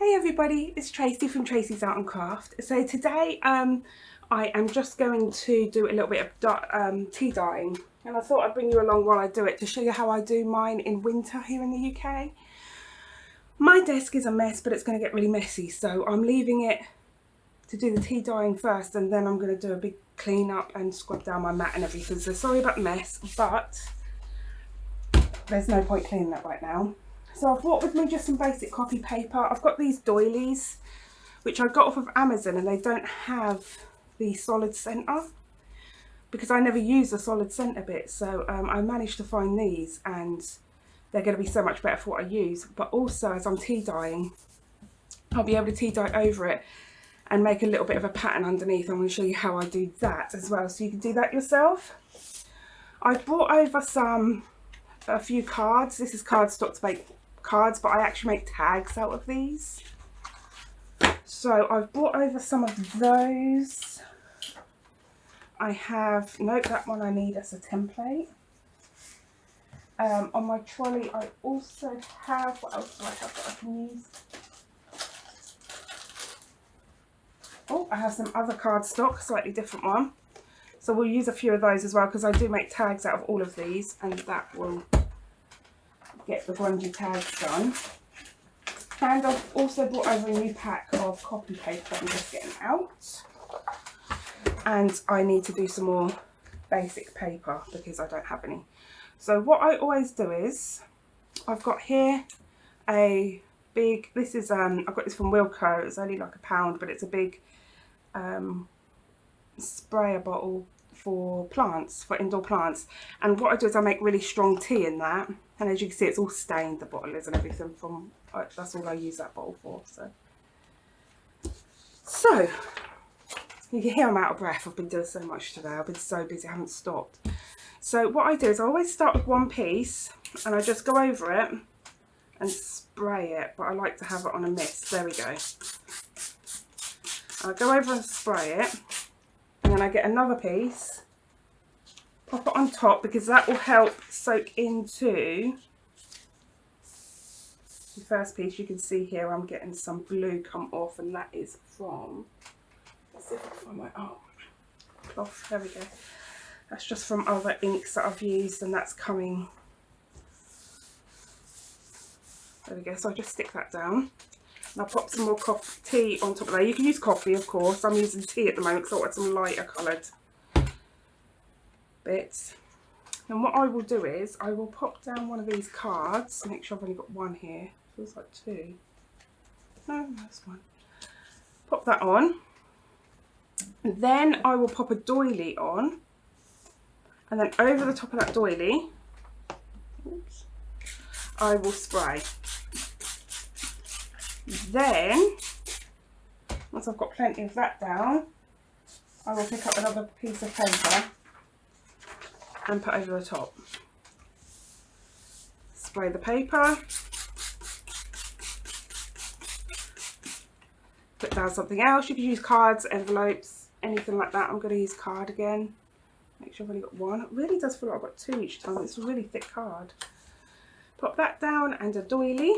Hey everybody, it's Tracy from Tracy's Art and Craft. So today I am just going to do a little bit of tea dyeing, and I thought I'd bring you along while I do it to show you how I do mine in winter here in the UK. My desk is a mess, but it's going to get really messy, so I'm leaving it to do the tea dyeing first, and then I'm going to do a big clean up and scrub down my mat and everything. So sorry about the mess, but there's no point cleaning that right now. So I've brought with me just some basic copy paper. I've got these doilies, which I got off of Amazon, and they don't have the solid centre because I never use the solid centre bit. So I managed to find these, and they're going to be so much better for what I use. But also, as I'm tea dyeing, I'll be able to tea dye over it and make a little bit of a pattern underneath. I'm going to show you how I do that as well, so you can do that yourself. I brought over a few cards. This is cardstock to make cards, but I actually make tags out of these. So I've brought over some of those. I have, nope, that one I need as a template. On my trolley I also have, what else do I have that I can use? Oh, I have some other cardstock, slightly different one. So we'll use a few of those as well, because I do make tags out of all of these, and that will get the grungy tags done. And I've also brought over a new pack of copy paper. I'm just getting out. And I need to do some more basic paper because I don't have any. So what I always do is, I've got here a big, this is, I've got this from Wilko. It's only like £1, but it's a big sprayer bottle for plants, for indoor plants. And what I do is I make really strong tea in that. And as you can see, it's all stained, the bottle is, and everything from, that's all I use that bottle for. So you can hear I'm out of breath. I've been doing so much today. I've been so busy, I haven't stopped. So what I do is I always start with one piece and I just go over it and spray it, but I like to have it on a mist. There we go. I go over and spray it, and then I get another piece, pop it on top, because that will help soak into the first piece. You can see here I'm getting some glue come off, and that is from, let's see if I can find my cloth. There we go. That's just from other inks that I've used, and that's coming. There we go. So I just stick that down. And I'll pop some more tea on top of there. You can use coffee, of course. I'm using tea at the moment because I want some lighter coloured bits. And what I will do is I will pop down one of these cards. Make sure I've only got one here. Feels like two. No, that's one. Pop that on. And then I will pop a doily on. And then over the top of that doily, oops, I will spray. Then, once I've got plenty of that down, I will pick up another piece of paper and put over the top. Spray the paper, put down something else. You can use cards, envelopes, anything like that. I'm going to use card again. Make sure I've only got one. It really does feel like I've got two each time. It's a really thick card. Pop that down and a doily.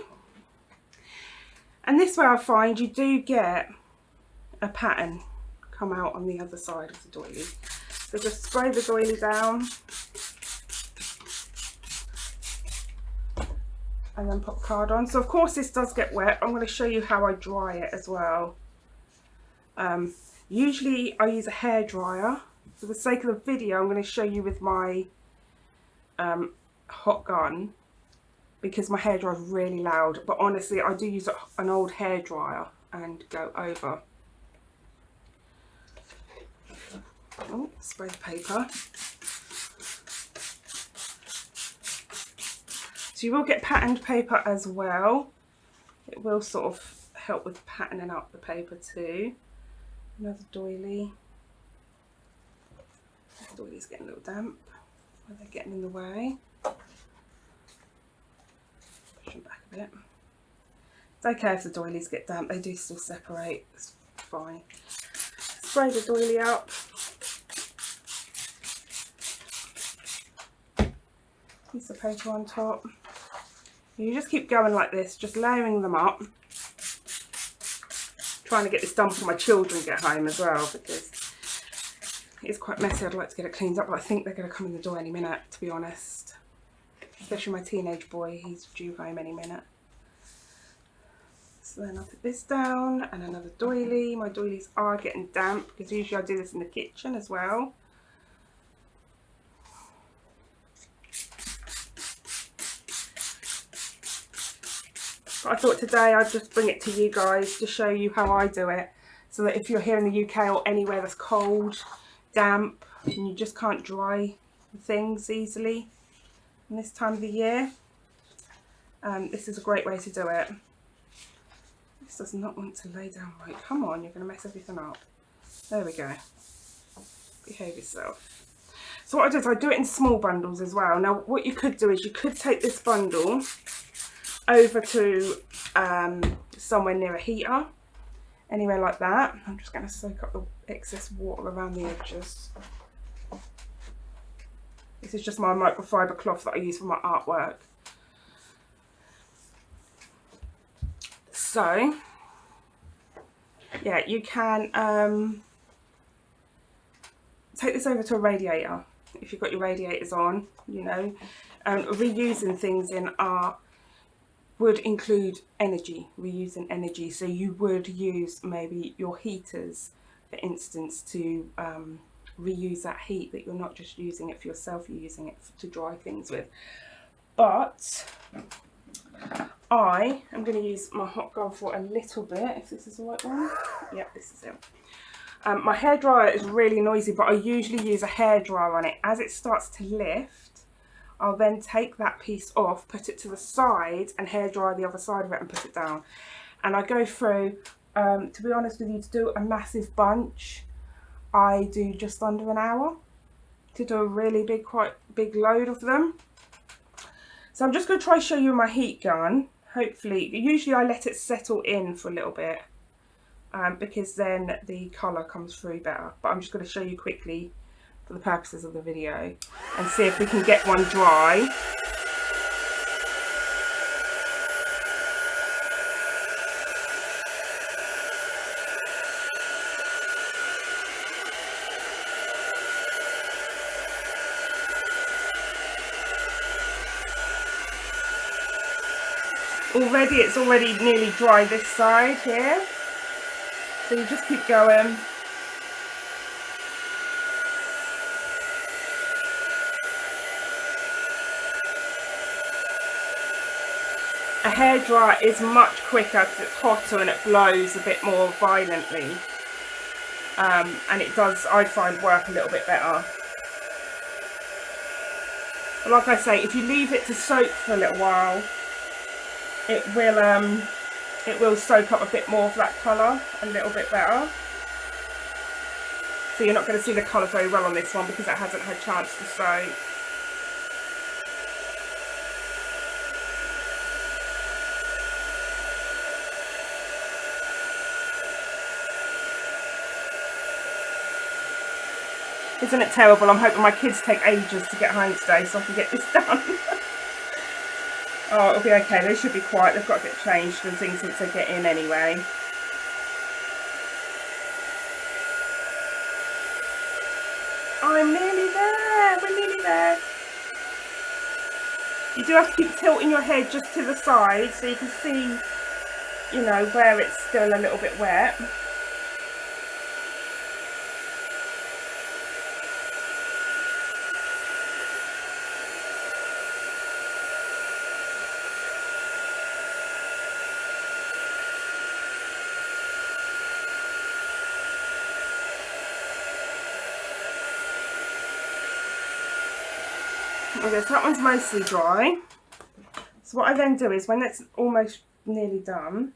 And this way I find you do get a pattern come out on the other side of the doily. So just spray the doily down and then pop card on. So of course this does get wet. I'm going to show you how I dry it as well. Usually I use a hairdryer. For the sake of the video, I'm going to show you with my hot gun, because my hairdryer is really loud. But honestly, I do use an old hairdryer and go over. Oh, spray the paper. So you will get patterned paper as well. It will sort of help with patterning up the paper too. Another doily. The doily's getting a little damp. Where they're getting in the way. Push them back a bit. It's okay if the doilies get damp, they do still separate. It's fine. Spray the doily up. Piece of paper on top. You just keep going like this, just layering them up. trying to get this done before my children get home as well, because it's quite messy. I'd like to get it cleaned up, but I think they're going to come in the door any minute, to be honest. Especially my teenage boy, he's due home any minute. So then I'll put this down, and another doily. My doilies are getting damp, because usually I do this in the kitchen as well. But I thought today I'd just bring it to you guys to show you how I do it, so that if you're here in the UK or anywhere that's cold, damp, and you just can't dry things easily in this time of the year, this is a great way to do it. This does not want to lay down right. Come on, you're going to mess everything up. There we go. Behave yourself. So what I do is I do it in small bundles as well. Now what you could do is you could take this bundle over to somewhere near a heater, anywhere like that. I'm just going to soak up the excess water around the edges. This is just my microfiber cloth that I use for my artwork. So yeah, you can take this over to a radiator if you've got your radiators on. You know, reusing things in art would include energy, reusing energy. So you would use maybe your heaters, for instance, to reuse that heat that you're not just using it for yourself, you're using it to dry things with. But I am going to use my hot gun for a little bit, if this is the right one. Yep, this is it. My hairdryer is really noisy, but I usually use a hairdryer on it. As it starts to lift, I'll then take that piece off, put it to the side, and hairdryer the other side of it and put it down. And I go through, to be honest with you, to do a massive bunch, I do just under an hour to do a really big, quite big load of them. So I'm just going to try to show you my heat gun. Hopefully, usually I let it settle in for a little bit, because then the colour comes through better. But I'm just going to show you quickly for the purposes of the video and see if we can get one dry. Already, it's already nearly dry this side here. So you just keep going. A hairdryer is much quicker because it's hotter and it blows a bit more violently. And it does, I find, work a little bit better. But like I say, if you leave it to soak for a little while, it will soak up a bit more of that colour a little bit better. So you're not going to see the colour very well on this one because it hasn't had a chance to soak. Isn't it terrible? I'm hoping my kids take ages to get home today so I can get this done. Oh, it'll be okay. They should be quiet. They've got to get changed and things since they get in anyway. I'm nearly there. We're nearly there. You do have to keep tilting your head just to the side so you can see, you know, where it's still a little bit wet. Okay, so that one's mostly dry. So what I then do is, when it's almost nearly done,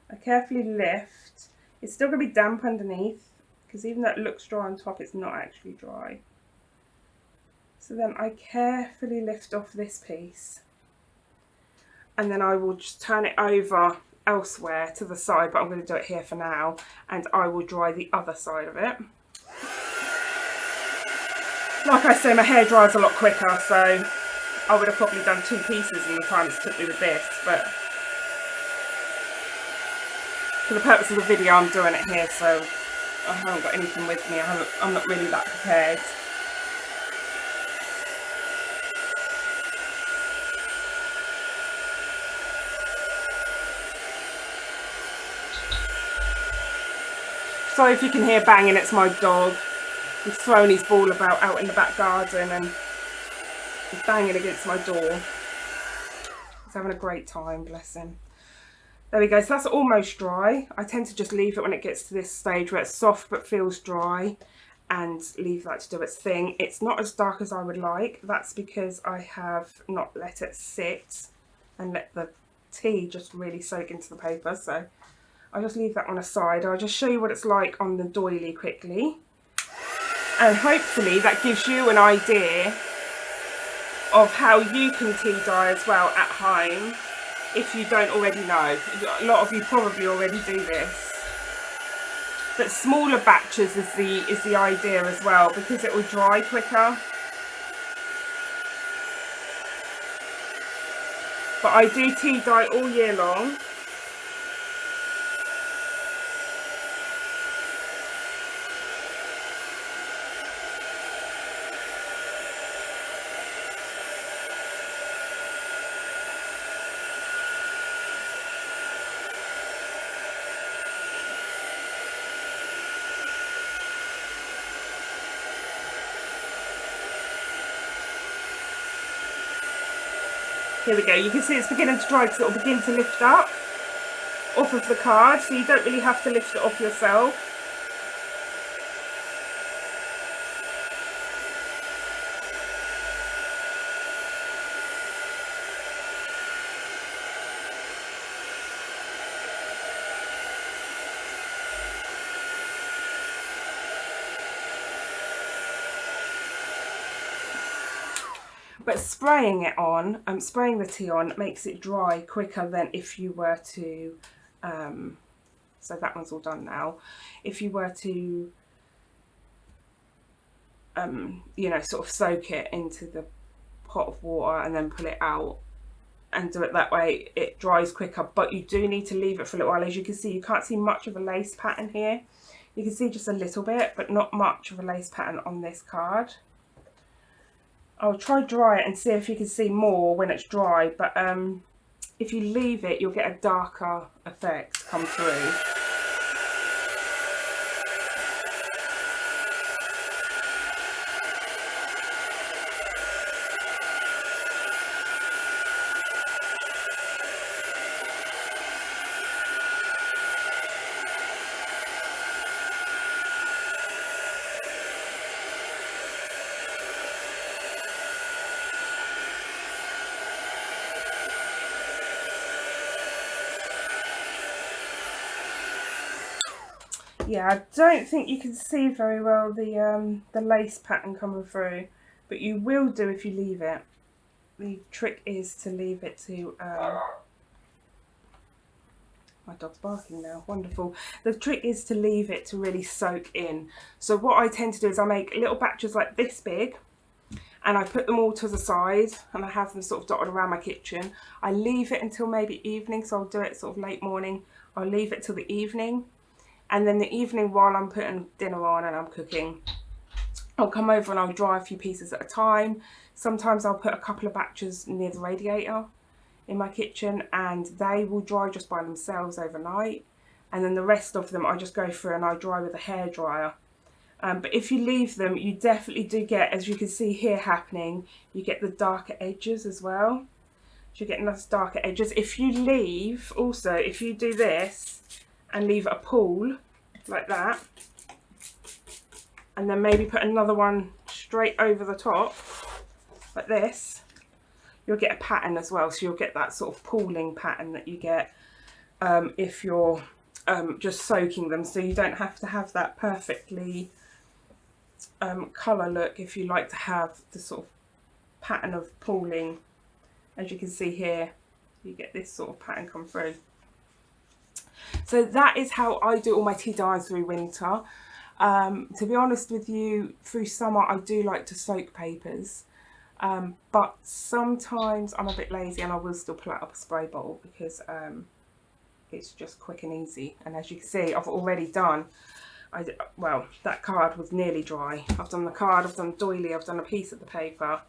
I carefully lift. It's still going to be damp underneath, because even though it looks dry on top, it's not actually dry. So then I carefully lift off this piece, and then I will just turn it over elsewhere to the side, but I'm going to do it here for now, and I will dry the other side of it. Like I say, my hair dries a lot quicker, so I would have probably done 2 pieces in the time it's took me with this, but For the purpose of the video, I'm doing it here, so I haven't got anything with me. I'm not really that prepared. Sorry if you can hear banging, it's my dog. He's throwing his ball about out in the back garden and he's banging against my door. He's having a great time, bless him. There we go, so that's almost dry. I tend to just leave it when it gets to this stage where it's soft but feels dry and leave that to do its thing. It's not as dark as I would like. That's because I have not let it sit and let the tea just really soak into the paper. So I'll just leave that on aside. I'll just show you what it's like on the doily quickly. And hopefully that gives you an idea of how you can tea dye as well at home if you don't already know. A lot of you probably already do this. But smaller batches is the idea as well, because it will dry quicker. But I do tea dye all year long. Here we go, you can see it's beginning to dry because it will begin to lift up off of the card, so you don't really have to lift it off yourself. But spraying it on, spraying the tea on makes it dry quicker than if you were to, so that one's all done now. If you were to, you know, sort of soak it into the pot of water and then pull it out and do it that way, it dries quicker. But you do need to leave it for a little while. As you can see, you can't see much of a lace pattern here. You can see just a little bit, but not much of a lace pattern on this card. I'll try dry it and see if you can see more when it's dry, but if you leave it, you'll get a darker effect come through. Yeah, I don't think you can see very well the lace pattern coming through, but you will do if you leave it. The trick is to leave it to, my dog's barking now, wonderful. The trick is to leave it to really soak in. So what I tend to do is I make little batches like this big, and I put them all to the side, and I have them sort of dotted around my kitchen. I leave it until maybe evening, so I'll do it sort of late morning. I'll leave it till the evening. And then the evening, while I'm putting dinner on and I'm cooking, I'll come over and I'll dry a few pieces at a time. Sometimes I'll put a couple of batches near the radiator in my kitchen and they will dry just by themselves overnight. And then the rest of them I just go through and I dry with a hairdryer. But if you leave them, you definitely do get, as you can see here happening, you get the darker edges as well. So you get nice darker edges. If you leave, also, if you do this, and leave a pool like that, and then maybe put another one straight over the top like this, you'll get a pattern as well. So you'll get that sort of pooling pattern that you get if you're just soaking them, so you don't have to have that perfectly colour look. If you like to have the sort of pattern of pooling, as you can see here, you get this sort of pattern come through. So that is how I do all my tea dyes through winter. To be honest with you, through summer I do like to soak papers, but sometimes I'm a bit lazy and I will still pull out a spray bottle because it's just quick and easy. And as you can see, I've already done, well, that card was nearly dry. I've done the card, I've done doily, I've done a piece of the paper,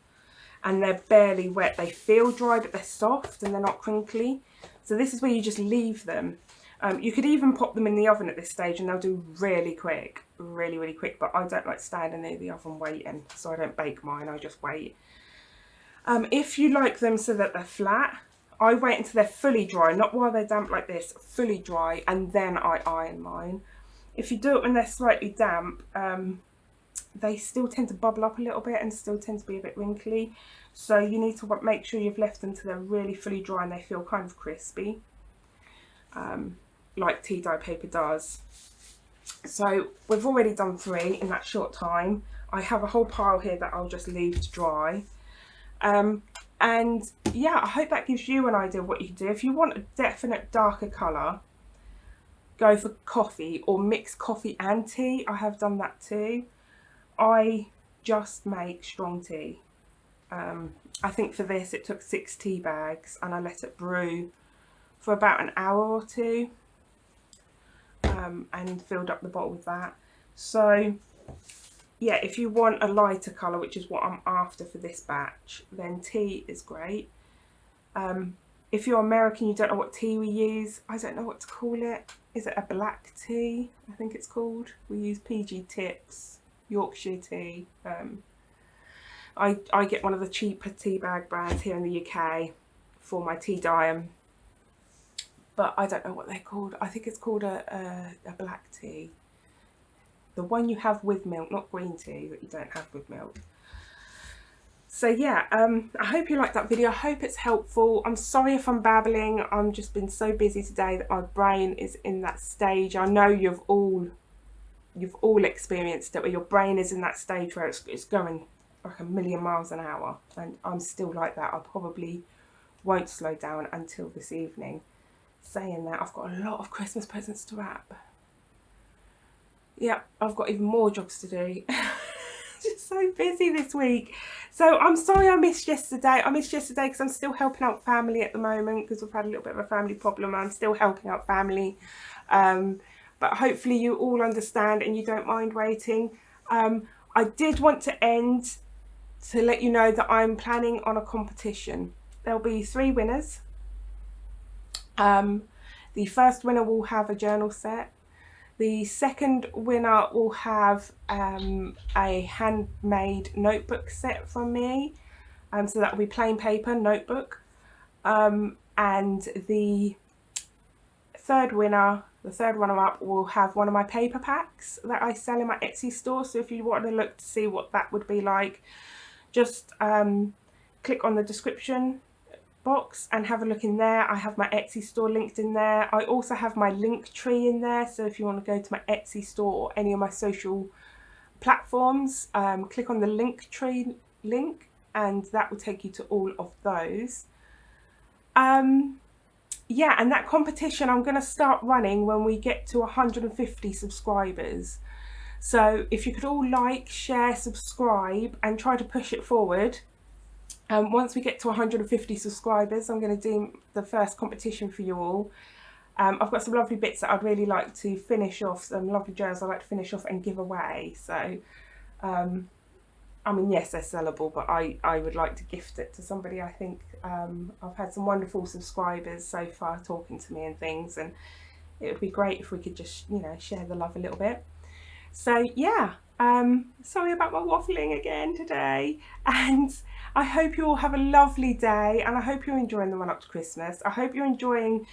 and they're barely wet. They feel dry, but they're soft and they're not crinkly. So this is where you just leave them. You could even pop them in the oven at this stage and they'll do really quick, really quick, but I don't like standing near the oven waiting, so I don't bake mine, I just wait. If you like them so that they're flat, I wait until they're fully dry, not while they're damp like this, fully dry, and then I iron mine. If you do it when they're slightly damp, they still tend to bubble up a little bit and still tend to be a bit wrinkly. So you need to make sure you've left them till they're really fully dry and they feel kind of crispy, like tea dye paper does. So we've already done 3 in that short time. I have a whole pile here that I'll just leave to dry. And yeah, I hope that gives you an idea of what you can do. If you want a definite darker colour, go for coffee or mix coffee and tea. I have done that too. I just make strong tea. I think for this it took 6 tea bags and I let it brew for about an hour or 2, and filled up the bottle with that. So yeah, if you want a lighter colour, which is what I'm after for this batch, then tea is great. If you're American, you don't know what tea we use. I don't know what to call it. Is it a black tea? I think it's called. We use PG Tips, Yorkshire tea. I get one of the cheaper tea bag brands here in the UK for my tea dye, but I don't know what they're called. I think it's called a black tea. The one you have with milk, not green tea that you don't have with milk. So yeah, I hope you liked that video. I hope it's helpful. I'm sorry if I'm babbling. I've just been so busy today that my brain is in that stage. I know you've all experienced it, where your brain is in that stage where it's going like a million miles an hour, and I'm still like that. I probably won't slow down until this evening. Saying that, I've got a lot of Christmas presents to wrap. Yeah, I've got even more jobs to do. Just so busy this week. So I'm sorry I missed yesterday. I missed yesterday because I'm still helping out family at the moment, because we've had a little bit of a family problem. I'm still helping out family. But hopefully you all understand and you don't mind waiting. I did want to end to let you know that I'm planning on a competition. There'll be 3 winners. The first winner will have a journal set. The second winner will have a handmade notebook set from me. So that will be plain paper notebook. And the third runner-up will have one of my paper packs that I sell in my Etsy store. So if you want to look to see what that would be like, just click on the description box and have a look in there. I have my Etsy store linked in there. I also have my link tree in there, so if you want to go to my Etsy store or any of my social platforms, click on the link tree link and that will take you to all of those. Yeah, and that competition I'm going to start running when we get to 150 subscribers. So if you could all like, share, subscribe and try to push it forward. Once we get to 150 subscribers, I'm going to do the first competition for you all. I've got some lovely bits that I'd really like to finish off, some lovely journals I'd like to finish off and give away. So, I mean, yes, they're sellable, but I would like to gift it to somebody. I think I've had some wonderful subscribers so far talking to me and things, and it would be great if we could just, you know, share the love a little bit. So yeah, sorry about my waffling again today, and I hope you all have a lovely day, and I hope you're enjoying the run up to Christmas. I hope you're enjoying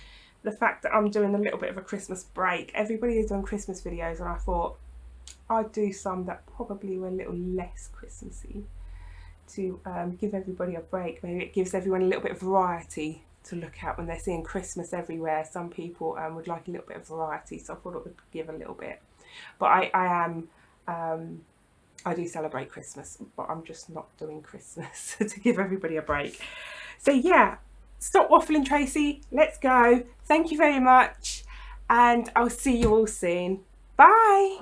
the fact that I'm doing a little bit of a Christmas break. Everybody is doing Christmas videos, and I thought I'd do some that probably were a little less Christmassy to give everybody a break. Maybe it gives everyone a little bit of variety to look at when they're seeing Christmas everywhere. Some people would like a little bit of variety, so I thought it would give a little bit. But I do celebrate Christmas, but I'm just not doing Christmas to give everybody a break. So yeah, stop waffling, Tracy. Let's go. Thank you very much, and I'll see you all soon. Bye.